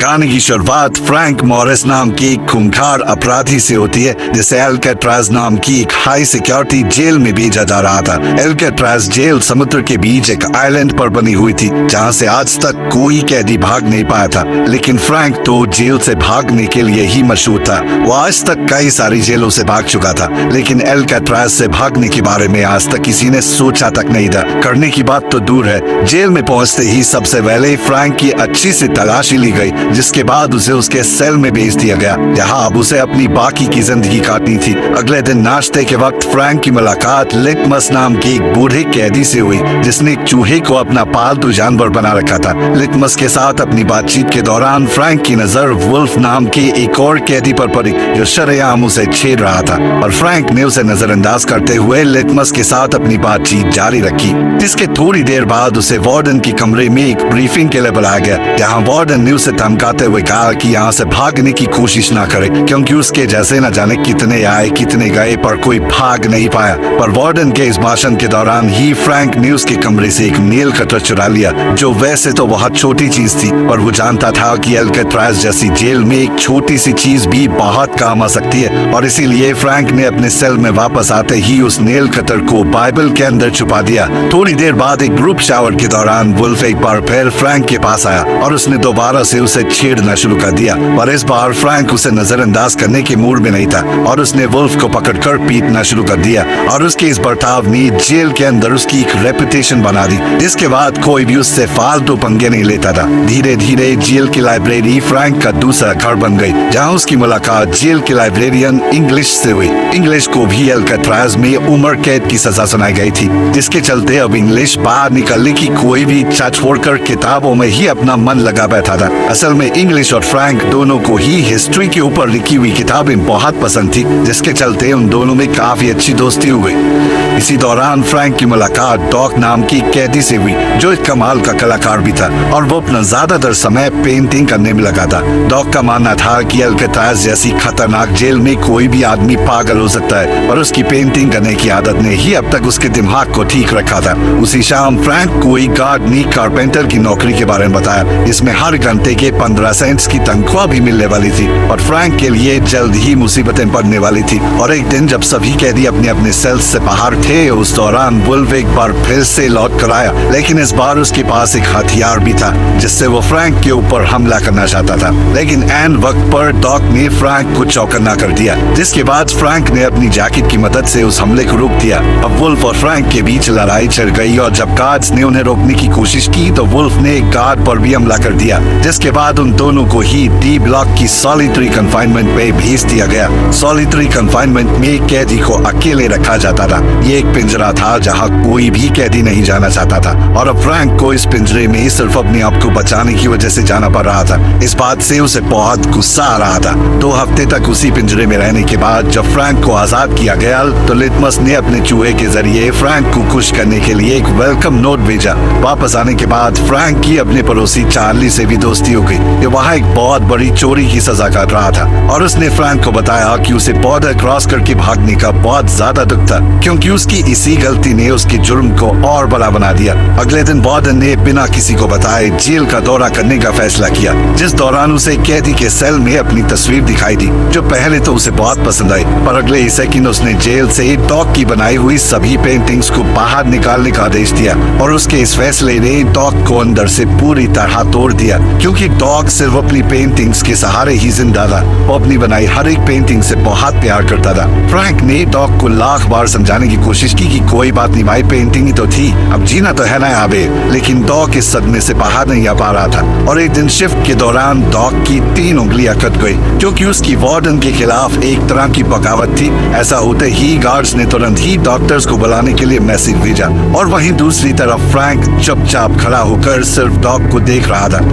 कहानी की शुरुआत फ्रैंक मॉरिस नाम की एक खूंखार अपराधी से होती है जिसे एल्काट्राज नाम की एक हाई सिक्योरिटी जेल में भेजा जा रहा था। एल्काट्राज जेल समुद्र के बीच एक आइलैंड पर बनी हुई थी जहां से आज तक कोई कैदी भाग नहीं पाया था, लेकिन फ्रैंक तो जेल से भागने के लिए ही मशहूर था। वो आज तक कई सारी जेलों से भाग चुका था, लेकिन एल्काट्राज से भागने के बारे में आज तक किसी ने सोचा तक नहीं था। करने की बात तो दूर है, जेल में पहुंचते ही सबसे पहले फ्रैंक की अच्छी सी तलाशी ली गई, जिसके बाद उसे उसके सेल में भेज दिया गया जहां अब उसे अपनी बाकी की जिंदगी काटनी थी। अगले दिन नाश्ते के वक्त फ्रैंक की मुलाकात लिटमस नाम के एक बूढ़े कैदी से हुई जिसने एक चूहे को अपना पालतू जानवर बना रखा था। लिटमस के साथ अपनी बातचीत के दौरान फ्रैंक की नजर वुल्फ नाम के एक और कैदी पर पड़ी जो शरेआम उसे छेड़ रहा था, और फ्रैंक ने उसे नजरअंदाज करते हुए लिटमस के साथ अपनी बातचीत जारी रखी। जिसके थोड़ी देर बाद उसे वार्डन के कमरे में एक ब्रीफिंग के लिए बुलाया गया जहां वार्डन ने उसे धमकाते हुए कहा कि यहाँ से भागने की कोशिश ना करे, क्योंकि उसके जैसे न जाने कितने आए कितने गए पर कोई भाग नहीं पाया। पर वार्डन के इस भाषण के दौरान ही फ्रैंक ने उसके कमरे से एक नेल कटर चुरा लिया, जो वैसे तो बहुत छोटी चीज थी, पर वो जानता था कि एल्काट्राज जैसी जेल में एक छोटी सी चीज भी बहुत काम आ सकती है, और इसीलिए फ्रैंक ने अपने सेल में वापस आते ही उस नेल कटर को बाइबल के अंदर छुपा दिया। थोड़ी देर बाद एक ग्रुप शावर के दौरान वुल्फ एक बार फिर फ्रैंक के पास आया और उसने दोबारा से उसे छेड़ना शुरू कर दिया, पर इस बार फ्रैंक उसे नजरअंदाज करने के मूड में नहीं था और उसने वुल्फ को पकड़कर पीटना शुरू कर दिया, और उसके इस बर्ताव ने जेल के अंदर उसकी एक रेपुटेशन बना दी, जिसके बाद कोई भी उससे फालतू पंगे नहीं लेता था। धीरे धीरे जेल की लाइब्रेरी फ्रैंक का दूसरा घर बन गई, जहां उसकी मुलाकात जेल के लाइब्रेरियन इंग्लिश से हुई। इंग्लिश को भी एल्काट्राज में उम्र कैद की सजा सुनाई गई थी, जिसके चलते अब इंग्लिश बाहर निकलने की कोई भी इच्छा छोड़कर किताबों में ही अपना मन लगा बैठा था। असल में इंग्लिश और फ्रैंक दोनों को ही हिस्ट्री के ऊपर लिखी हुई किताबें बहुत पसंद थी, जिसके चलते उन दोनों में काफी अच्छी दोस्ती हो गई। इसी दौरान फ्रैंक की मुलाकात डॉक नाम की कैदी से हुई जो एक कमाल का कलाकार भी था, और वो अपना ज्यादातर समय पेंटिंग करने में लगा था। डॉक का मानना था कि एल्काट्राज जैसी खतरनाक जेल में कोई भी आदमी पागल हो सकता है, और उसकी पेंटिंग करने की आदत ने ही अब तक उसके दिमाग को ठीक रखा था। उसी शाम फ्रैंक को एक गार्डनी कारपेंटर की नौकरी के बारे में बताया, इसमें हर घंटे के 15 सेंट्स की तनख्वाह भी मिलने वाली थी, और फ्रैंक के लिए जल्द ही मुसीबतें पड़ने वाली थी। और एक दिन जब सभी कैदी अपने अपने सेल्स से बाहर थे, उस दौरान वुल्फ एक बार फिर से लौट कर आया, लेकिन इस बार उसके पास एक हथियार भी था जिससे वो फ्रैंक के ऊपर हमला करना चाहता था। लेकिन एन वक्त पर डॉक ने फ्रैंक को चौकन्ना कर दिया, जिसके बाद फ्रैंक ने अपनी जैकेट की मदद से उस हमले को रोक दिया। अब वुल्फ और फ्रैंक के बीच लड़ाई छिड़ गई, और जब गार्ड्स ने उन्हें रोकने की कोशिश की तो वुल्फ ने एक गार्ड पर भी हमला कर दिया, जिसके बाद उन दोनों को ही डी ब्लॉक की सॉलिटरी कन्फाइनमेंट पे भेज दिया गया। सॉलिटरी कन्फाइनमेंट में कैदी को अकेले रखा जाता था। ये एक पिंजरा था जहाँ कोई भी कैदी नहीं जाना चाहता था, और अब फ्रैंक को इस पिंजरे में सिर्फ अपने आप को बचाने की वजह से जाना पड़ रहा था। इस बात से उसे बहुत गुस्सा आ रहा था। 2 हफ्ते तक उसी पिंजरे में रहने के बाद जब फ्रैंक को आजाद किया गया तो लिटमस ने अपने चूहे के जरिए फ्रैंक को खुश करने के लिए एक वेलकम नोट भेजा। वापस आने के बाद फ्रैंक की अपने पड़ोसी चार्ली से भी दोस्ती हो गई, जो वहाँ एक बहुत बड़ी चोरी की सजा काट रहा था, और उसने फ्रैंक को बताया कि उसे बॉर्डर क्रॉस करके भागने का बहुत ज्यादा दुख था, क्योंकि उसकी इसी गलती ने उसके जुर्म को और बड़ा बना दिया। अगले दिन वार्डन ने बिना किसी को बताए जेल का दौरा करने का फैसला किया, जिस दौरान उसे कैदी के सेल में अपनी तस्वीर दिखाई दी, जो पहले तो उसे बहुत पसंद आई, पर अगले ही सेकंड उसने जेल से डॉक की बनाई हुई सभी पेंटिंग्स को बाहर निकालने का आदेश दिया, और उसके इस फैसले ने डॉक को अंदर से पूरी तरह तोड़ दिया, क्योंकि डॉक सिर्फ अपनी पेंटिंग्स के सहारे ही जिंदा था। वो अपनी बनाई हर एक पेंटिंग से बहुत प्यार करता था। फ्रैंक ने डॉक को लाख बार समझाने की कोशिश की कि कोई बात नहीं भाई, पेंटिंग ही तो थी, अब जीना तो है ना आबे, लेकिन डॉक इस सदमे से बाहर नहीं आ पा रहा था। और एक दिन शिफ्ट के दौरान डॉक की 3 उंगलियां कट गई, क्योंकि उसकी वार्डन के खिलाफ एक तरह की बगावत थी। ऐसा होते ही गार्ड्स ने तुरंत ही डॉक्टर्स को बुलाने के लिए मैसेज भेजा, और वहीं दूसरी तरफ फ्रैंक चुपचाप खड़ा होकर सिर्फ डॉक को देख रहा था।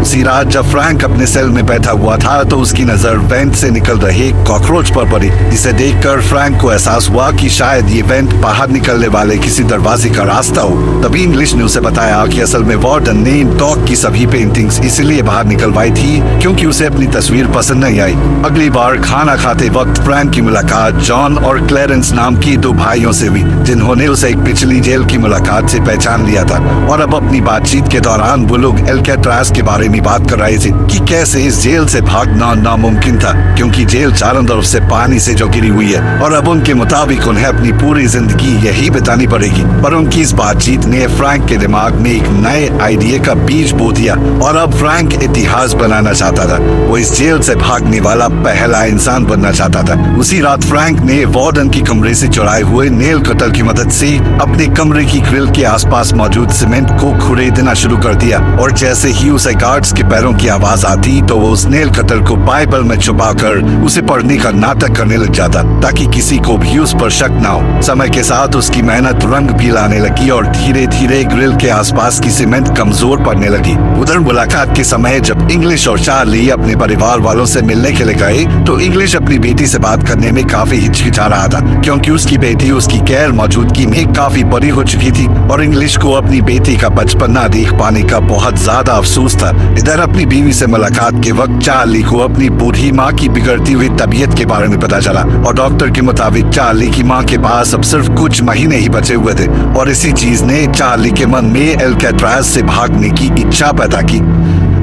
उसी रात जब फ्रैंक अपने सेल में बैठा हुआ था तो उसकी नजर वेंट से निकल रहे कॉकरोच पर पड़ी, जिसे देखकर फ्रैंक को एहसास हुआ कि शायद ये वेंट बाहर निकलने वाले किसी दरवाजे का रास्ता हो। तभी इंग्लिश ने उसे बताया कि असल में वार्डन ने डॉग की सभी पेंटिंग्स इसलिए बाहर निकलवाई थी क्योंकि उसे अपनी तस्वीर पसंद नहीं आई। अगली बार खाना खाते वक्त फ्रैंक की मुलाकात जॉन और क्लेरेंस नाम की 2 भाइयों से हुई, जिन्होंने उसे एक पिछली जेल की मुलाकात से पहचान लिया था, और अब अपनी बातचीत के दौरान वो लोग एल्काट्राज के बारे में अपनी बात कर रहे थे कि कैसे इस जेल से भागना नामुमकिन था, क्योंकि जेल चारों तरफ से पानी से जो घिरी हुई है और अब उनके मुताबिक उन्हें अपनी पूरी जिंदगी यही बितानी पड़ेगी। पर उनकी इस बातचीत ने फ्रैंक के दिमाग में एक नए आइडिया का बीज बो दिया और अब फ्रैंक इतिहास बनाना चाहता था। वो इस जेल से भागने वाला पहला इंसान बनना चाहता था। उसी रात फ्रैंक ने वार्डन की कमरे से चुराए हुए नेल कटर की मदद से अपने कमरे की ग्रिल के आसपास मौजूद सीमेंट को खुरेदना शुरू कर दिया और जैसे ही उसे गार्ड्स के पैरों की आवाज आती तो वो उस नेल कटर को बाइबल में छुपाकर उसे पढ़ने का नाटक करने लग जाता ताकि किसी को भी उस पर शक ना हो। समय के साथ उसकी मेहनत रंग भी लाने लगी और धीरे धीरे ग्रिल के आसपास की सीमेंट कमजोर पड़ने लगी। उधर मुलाकात के समय जब इंग्लिश और चार्ली अपने परिवार वालों से मिलने के लिए गए तो इंग्लिश अपनी बेटी से बात करने में काफी हिचकिचा रहा था, क्योंकि उसकी बेटी उसकी गैर मौजूदगी में काफी बड़ी हो चुकी थी और इंग्लिश को अपनी बेटी का बचपना देख पाने का बहुत ज्यादा अफसोस था। इधर अपनी बीवी से मुलाकात के वक्त चार्ली को अपनी बूढ़ी माँ की बिगड़ती हुई तबीयत के बारे में पता चला और डॉक्टर के मुताबिक चार्ली की माँ के पास अब सिर्फ कुछ महीने ही बचे हुए थे और इसी चीज ने चार्ली के मन में एल्काट्राज से भागने की इच्छा पैदा की।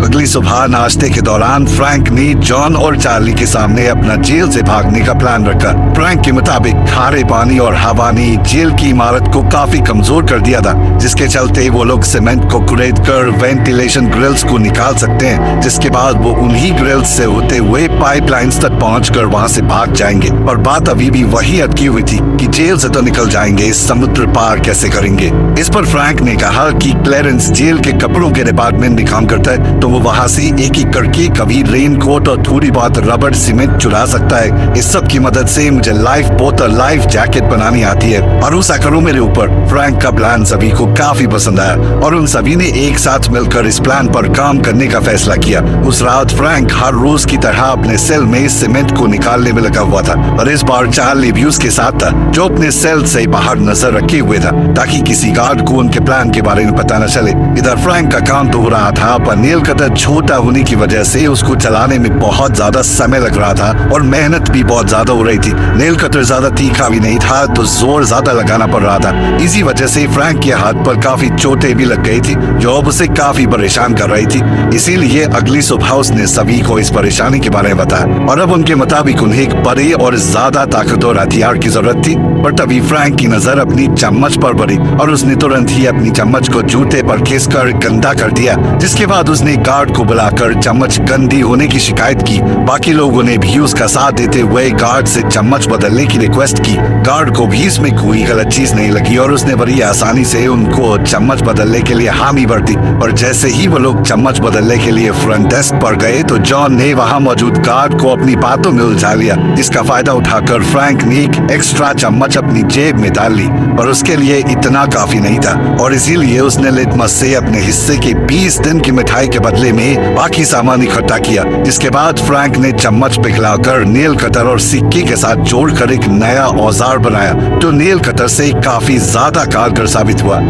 अगली सुबह नाश्ते के दौरान फ्रैंक ने जॉन और चार्ली के सामने अपना जेल से भागने का प्लान रखा। फ्रैंक के मुताबिक खारे पानी और हवा ने जेल की इमारत को काफी कमजोर कर दिया था, जिसके चलते वो लोग सीमेंट को कुरेद कर वेंटिलेशन ग्रिल्स को निकाल सकते हैं, जिसके बाद वो उन्हीं ग्रिल्स से होते हुए पाइपलाइंस तक पहुंचकर वहां से भाग जाएंगे। पर बात अभी भी वही अटकी हुई थी कि जेल से तो निकल जाएंगे, समुद्र पार कैसे करेंगे। इस पर फ्रैंक ने कहा कि क्लेरेंस जेल के कपड़ों के डिपार्टमेंट में काम करता है, तो वो वहां से एक एक करके कभी रेनकोट और थोड़ी बहुत रबड़ सीमेंट चुरा सकता है। इस सब की मदद से मुझे लाइफ बोट और लाइफ जैकेट बनानी आती है। भरोसा करो मेरे ऊपर। फ्रैंक का प्लान सभी को काफी पसंद आया और उन सभी ने एक साथ मिलकर इस प्लान पर काम करने का फैसला किया। उस रात फ्रैंक हर रोज की तरह अपने सेल में सीमेंट को निकालने में लगा हुआ था और इस बार चार्ली भी उसके साथ था, जो अपने सेल से बाहर नजर रखे हुए था ताकि किसी गार्ड को उनके प्लान के बारे में पता न चले। इधर फ्रैंक का काम तो हो रहा था, पर नेल कटर छोटा होने की वजह से उसको चलाने में बहुत ज्यादा समय लग रहा था और मेहनत भी बहुत ज्यादा हो रही थी। नेल कटर ज्यादा तीखा भी नहीं था तो जोर ज्यादा लगाना पड़ रहा था। इसी वजह से फ्रैंक के हाथ पर काफी चोटें भी लग गई थी, जो अब उसे काफी परेशान कर रही थी। इसीलिए अगली सुबह उसने सभी को इस परेशानी के बारे में बताया और अब उनके मुताबिक उन्हें एक बड़े और ज्यादा ताकतवर हथियार की जरूरत थी। पर तभी फ्रैंक की नजर अपनी चम्मच पर पड़ी और उसने तुरंत ही अपनी चम्मच को जूते पर खींचकर गंदा कर दिया, जिसके बाद उसने गार्ड को बुलाकर चम्मच गंदी होने की शिकायत की। बाकी लोगों ने भी उसका साथ देते हुए गार्ड से चम्मच बदलने की रिक्वेस्ट की। गार्ड को भी इसमें कोई गलत चीज नहीं लगी और उसने बड़ी आसानी से उनको चम्मच बदलने के लिए हामी भर दी। पर जैसे ही वो लोग चम्मच बदलने के लिए फ्रंट डेस्क पर गए तो जॉन ने वहां मौजूद गार्ड को अपनी बातों में उलझा लिया, जिसका फायदा उठाकर फ्रैंक ने एक एक्स्ट्रा चम्मच अपनी जेब में डाल ली। पर उसके लिए इतना काफी नहीं था और इसीलिए उसने लिटमस से अपने हिस्से की 20 दिन की मिठाई के बदले में बाकी सामान इकट्ठा किया, जिसके बाद फ्रैंक ने चम्मच पिघलाकर नेल कटर और सिक्के के साथ जोड़कर एक नया औजार बनाया, जो नेल कटर से काफी ज्यादा कारगर साबित हुआ।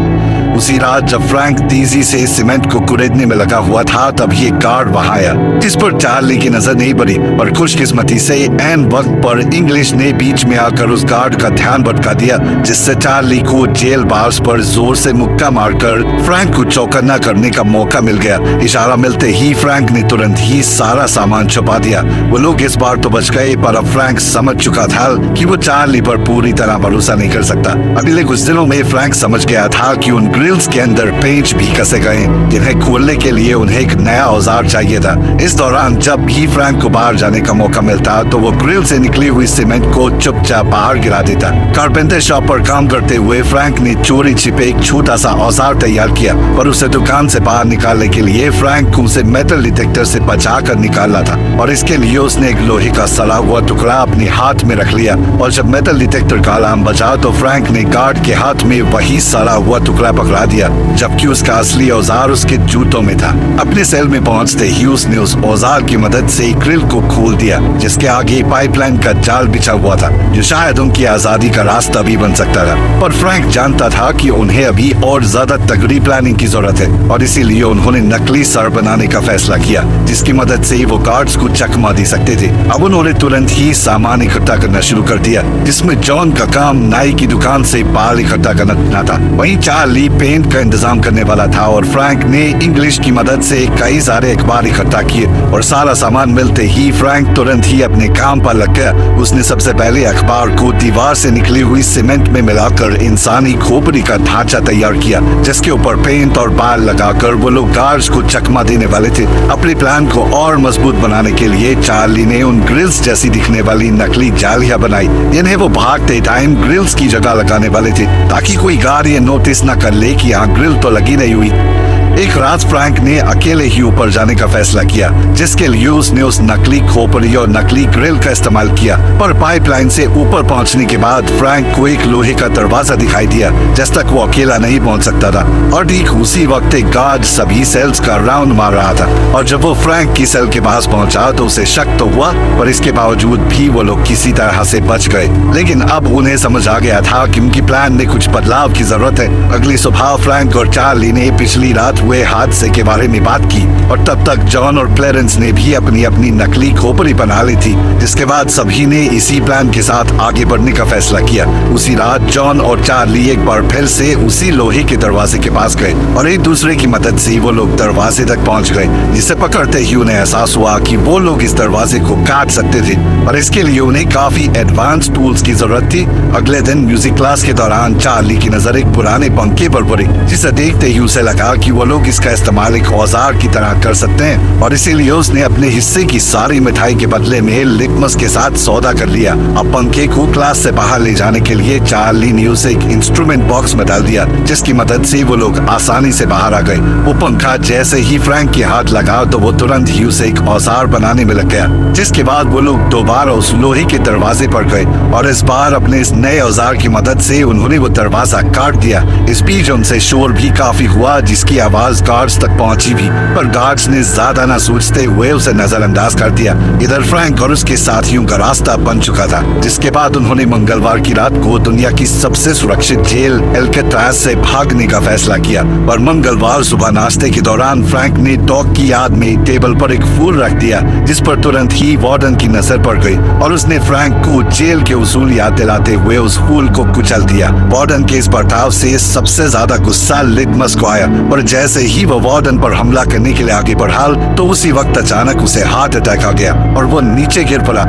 उसी रात जब फ्रैंक तेजी से सीमेंट को कुरेदने में लगा हुआ था तब ये गार्ड वहां आया, जिस पर चार्ली की नजर नहीं पड़ी। पर खुशकिस्मती से एन वक्त पर इंग्लिश ने बीच में आकर उस गार्ड का ध्यान भटका दिया, जिससे चार्ली को जेल बार्स पर जोर से मुक्का मारकर फ्रैंक को चौकन्ना करने का मौका मिल गया। इशारा मिलते ही फ्रैंक ने तुरंत ही सारा सामान छुपा दिया। वो लोग इस बार तो बच गए, पर अब फ्रैंक समझ चुका था कि वो चार्ली पर पूरी तरह भरोसा नहीं कर सकता। अगले कुछ दिनों में फ्रैंक समझ गया था कि उन ग्रिल्स के अंदर पेंच भी कसे गए, जिन्हें खोलने के लिए उन्हें एक नया औजार चाहिए था। इस दौरान जब भी फ्रैंक को बाहर जाने का मौका मिलता तो वो ग्रिल से निकली हुई सीमेंट को चुपचाप बाहर गिरा देता। कारपेंटर शॉप पर काम करते हुए फ्रैंक ने चोरी छिपे एक छोटा सा औजार तैयार किया, पर उसे दुकान से बाहर निकालने के लिए फ्रैंक को उसे मेटल डिटेक्टर से बचा कर निकालना था और इसके लिए उसने एक लोहे का सड़ा हुआ टुकड़ा अपने हाथ में रख लिया। और जब मेटल डिटेक्टर का अलार्म बजा तो फ्रैंक ने गार्ड के हाथ में वही सड़ा हुआ टुकड़ा पकड़ा दिया, जबकि उसका असली औजार उसके जूतों में था। अपने सेल में पहुंचते ही उसने उस औजार की मदद से ग्रिल को खोल दिया, जिसके आगे पाइपलाइन का जाल बिछा हुआ था, जो शायद उनकी आजादी का रास्ता भी बन सकता था। पर फ्रैंक जानता था कि उन्हें अभी और ज्यादा तगड़ी प्लानिंग की जरूरत है और इसीलिए उन्होंने नकली सर्प बनाने का फैसला किया, जिसकी मदद से वो गार्ड्स को चकमा दे सकते थे। अब उन्होंने तुरंत ही सामान इकट्ठा करना शुरू कर दिया, जिसमें जॉन का काम नाई की दुकान से बाल इकट्ठा करना था। वहीं चार्ली पेंट का इंतजाम करने वाला था और फ्रैंक ने इंग्लिश की मदद से कई सारे अखबार इकट्ठा किए और सारा सामान मिलते ही फ्रैंक तुरंत ही अपने काम पर लग गया। उसने सबसे पहले अखबार को दीवार से निकली हुई सीमेंट में मिलाकर इंसानी खोपड़ी का ढांचा तैयार किया, जिसके ऊपर पेंट और बाल लगाकर वो लोग गार्ड्स को चकमा देने वाले थे। अपने प्लान को और मजबूत बनाने के लिए चार्ली ने उन ग्रिल्स जैसी दिखने वाली नकली जालियां बनाई, जिन्हें वो भागते टाइम ग्रिल्स की जगह लगाने वाले थे, ताकि कोई गार्ड ये नोटिस न कर ले कि यहाँ ग्रिल तो लगी नहीं हुई। एक रात फ्रैंक ने अकेले ही ऊपर जाने का फैसला किया, जिसके लिए उसने उस नकली खोपड़ी और नकली ग्रिल का इस्तेमाल किया। पर पाइपलाइन से ऊपर पहुंचने के बाद फ्रैंक को एक लोहे का दरवाजा दिखाई दिया, जिस तक वो अकेला नहीं पहुंच सकता था। और ठीक उसी वक्त एक गार्ड सभी सेल्स का राउंड मार रहा था, और जब वो फ्रैंक की सेल के पास पहुंचा तो उसे शक तो हुआ, पर इसके बावजूद भी वो लोग किसी तरह से बच गए। लेकिन अब उन्हें समझ आ गया था कि उनकी प्लान में कुछ बदलाव की जरूरत है। अगली सुबह फ्रैंक और चार्ली ने पिछली रात हुए हादसे के बारे में बात की, और तब तक जॉन और क्लेरेंस ने भी अपनी अपनी नकली खोपड़ी बना ली थी, जिसके बाद सभी ने इसी प्लान के साथ आगे बढ़ने का फैसला किया। उसी रात जॉन और चार्ली एक बार फिर से उसी लोहे के दरवाजे के पास गए और एक दूसरे की मदद से वो लोग दरवाजे तक पहुंच गए, जिसे पकड़ते ही उन्हें एहसास हुआ कि वो लोग इस दरवाजे को काट सकते थे, और इसके लिए उन्हें काफी एडवांस टूल्स की जरूरत थी। अगले दिन म्यूजिक क्लास के दौरान चार्ली की नजर एक पुराने पंखे पर पड़ी, जिसे देखते ही उसे लगा कि वो लोग इसका इस्तेमाल एक औजार की तरह कर सकते हैं, और इसीलिए उसने अपने हिस्से की सारी मिठाई के बदले में लिटमस के साथ सौदा कर लिया। अब पंखे को क्लास से बाहर ले जाने के लिए चार्ली ने उसे एक इंस्ट्रूमेंट बॉक्स में डाल दिया, जिसकी मदद से वो लोग आसानी से बाहर आ गए। वो पंखा जैसे ही फ्रैंक के हाथ लगा तो वो तुरंत ही उसे एक औजार बनाने में लग गया, जिसके बाद वो लोग दोबारा उस लोहे के दरवाजे पर गए, और इस बार अपने इस नए औजार की मदद से उन्होंने वो दरवाजा काट दिया। इस बीच उनसे शोर भी काफी हुआ, जिसकी आवाज गार्ड्स तक पहुंची भी, पर गार्ड्स ने ज्यादा न सोचते हुए उसे नजरअंदाज कर दिया। इधर फ्रैंक और उसके साथियों का रास्ता बन चुका था, जिसके बाद उन्होंने मंगलवार की रात को दुनिया की सबसे सुरक्षित जेल एल्केट्राज से भागने का फैसला किया। और मंगलवार सुबह नाश्ते के दौरान फ्रैंक ने डॉग की याद में टेबल पर एक फूल रख दिया, जिस पर तुरंत ही वार्डन की नजर पड़ गई, और उसने फ्रैंक को जेल के उसूल याद दिलाते हुए उस फूल को कुचल दिया। वार्डन के इस बर्ताव से सबसे ज्यादा गुस्सा लिटमस को आया, और जैसे ही वो वार्डन पर हमला करने के लिए आगे बढ़ा तो उसी वक्त अचानक उसे हार्ट अटैक आ गया और वो नीचे गिर पड़ा।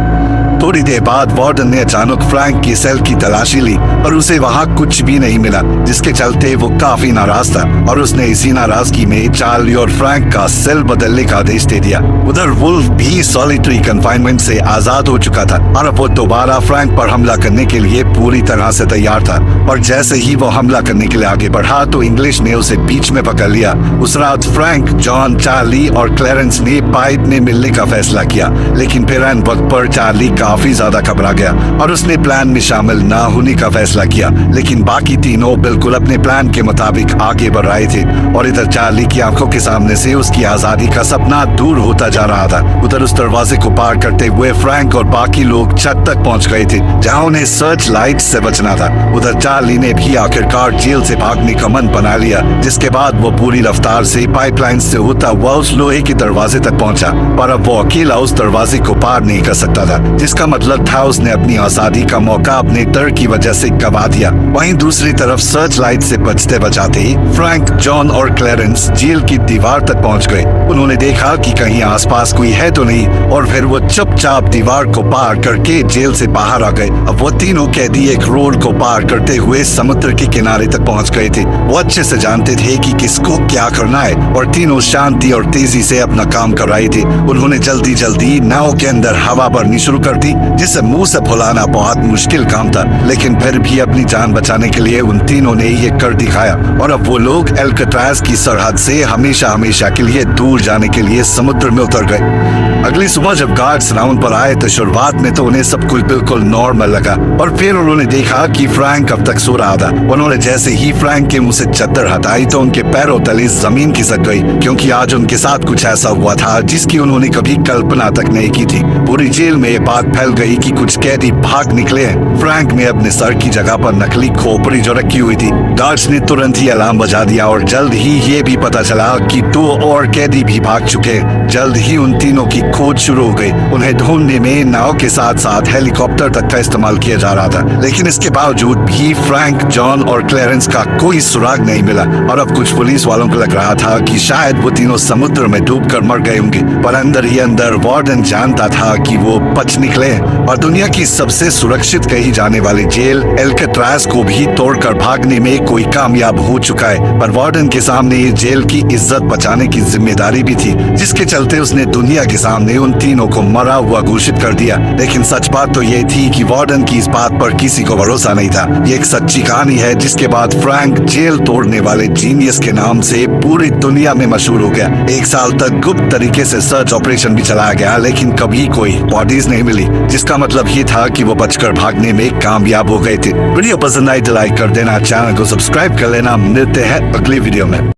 थोड़ी देर बाद वार्डन ने अचानक फ्रैंक की सेल की तलाशी ली, पर उसे वहाँ कुछ भी नहीं मिला, जिसके चलते वो काफी नाराज था, और उसने इसी नाराजगी में चार्ली और फ्रैंक का सेल बदलने का आदेश दे दिया। उधर वुल्फ भी सॉलिटरी कन्फाइनमेंट से आजाद हो चुका था, और अब वो दोबारा फ्रैंक पर हमला करने के लिए पूरी तरह से तैयार था। और जैसे ही वो हमला करने के लिए आगे बढ़ा तो इंग्लिश ने उसे बीच में पकड़ लिया। उस रात फ्रैंक, जॉन, चार्ली और क्लेरेंस ने पाइप में मिलने का फैसला किया, लेकिन फिर ऐन वक्त पर चार्ली काफी ज्यादा घबरा गया और उसने प्लान में शामिल ना होने का फैसला किया। लेकिन बाकी तीनों बिल्कुल अपने प्लान के मुताबिक आगे बढ़ रहे थे, और इधर चार्ली की आंखों के सामने से उसकी आजादी का सपना दूर होता जा रहा था। उधर उस दरवाजे को पार करते हुए फ्रैंक और बाकी लोग छत तक पहुंच गए थे, जहां उन्हें सर्च लाइट से बचना था। उधर चार्ली ने भी आखिरकार जेल से भागने का मन बना लिया, जिसके बाद वो पूरी रफ्तार से पाइपलाइन से होता हुआ उस लोहे के दरवाजे तक पहुंचा, पर अब वो अकेला उस दरवाजे को पार नहीं कर सकता था, जिसका मतलब था उसने अपनी आजादी का मौका अपने डर की वजह से गवा दिया। वहीं दूसरी तरफ सर्च लाइट से बचते बचाते ही फ्रैंक, जॉन और क्लेरेंस जेल की दीवार तक पहुंच गए। उन्होंने देखा कि कहीं आसपास कोई है तो नहीं, और फिर वो चुपचाप दीवार को पार करके जेल से बाहर आ गए। अब वो तीनों कैदी एक रोड को पार करते हुए समुद्र के किनारे तक पहुंच गए थे। वो अच्छे से जानते थे कि किसको क्या करना है, और तीनों शांति और तेजी से अपना काम कर रहे थे। उन्होंने जल्दी जल्दी नाव के अंदर हवा भरनी शुरू कर दी, जिसे मुंह से फुलाना बहुत मुश्किल काम था, लेकिन फिर भी अपनी जान बचाने के लिए उन तीनों ने ये कर दिखाया। और अब वो लोग एल्केट्राज की सरहद से हमेशा हमेशा के लिए दूर जाने के लिए समुद्र में उतर गए। अगली सुबह जब गार्ड्स राउंड पर आए तो शुरुआत में तो उन्हें सब कुछ बिल्कुल नॉर्मल लगा, और फिर उन्होंने देखा कि फ्रैंक अब तक सो रहा था। उन्होंने जैसे ही फ्रैंक के मुंह से चादर हटाई तो उनके पैरों तले जमीन खिसक गई, क्योंकि आज उनके साथ कुछ ऐसा हुआ था जिसकी उन्होंने कभी कल्पना तक नहीं की थी। पूरी जेल में ये बात फैल गई कि कुछ कैदी भाग निकले हैं। फ्रैंक ने अपने सर की जगह पर नकली खोपड़ी जो रखी हुई थी। गार्ड्स ने तुरंत ही अलार्म बजा दिया और जल्द ही ये भी पता चला कि 2 और कैदी भी भाग चुके हैं। जल्द ही उन तीनों की खोज शुरू हो गई। उन्हें ढूंढने में नाव के साथ साथ हेलीकॉप्टर तक का इस्तेमाल किया जा रहा था, लेकिन इसके बावजूद भी फ्रैंक, जॉन और क्लेरेंस का कोई सुराग नहीं मिला। और अब कुछ पुलिस वालों को लग रहा था कि शायद वो तीनों समुद्र में डूबकर मर गए होंगे, पर अंदर ही अंदर वार्डन जानता था कि वो बच निकले और दुनिया की सबसे सुरक्षित कही जाने वाली जेल एल्केट्राज को भी तोड़कर भागने में कोई कामयाब हो चुका है। पर वार्डन के सामने ये जेल की इज्जत बचाने की जिम्मेदारी भी थी, जिसके चलते उसने दुनिया के सामने उन तीनों को मरा हुआ घोषित कर दिया। लेकिन सच बात तो ये थी कि वार्डन की इस बात पर किसी को भरोसा नहीं था। ये एक सच्ची कहानी है जिसके बाद फ्रैंक जेल तोड़ने वाले जीनियस के नाम से पूरी दुनिया में मशहूर हो गया। 1 साल तक गुप्त तरीके से सर्च ऑपरेशन भी चलाया गया, लेकिन कभी कोई बॉडीज नहीं मिली, जिसका मतलब ये था कि वो बचकर भागने में कामयाब हो गए थे। वीडियो पसंद आई तो लाइक कर देना, चैनल को सब्सक्राइब कर लेना। मिलते हैं अगली वीडियो में।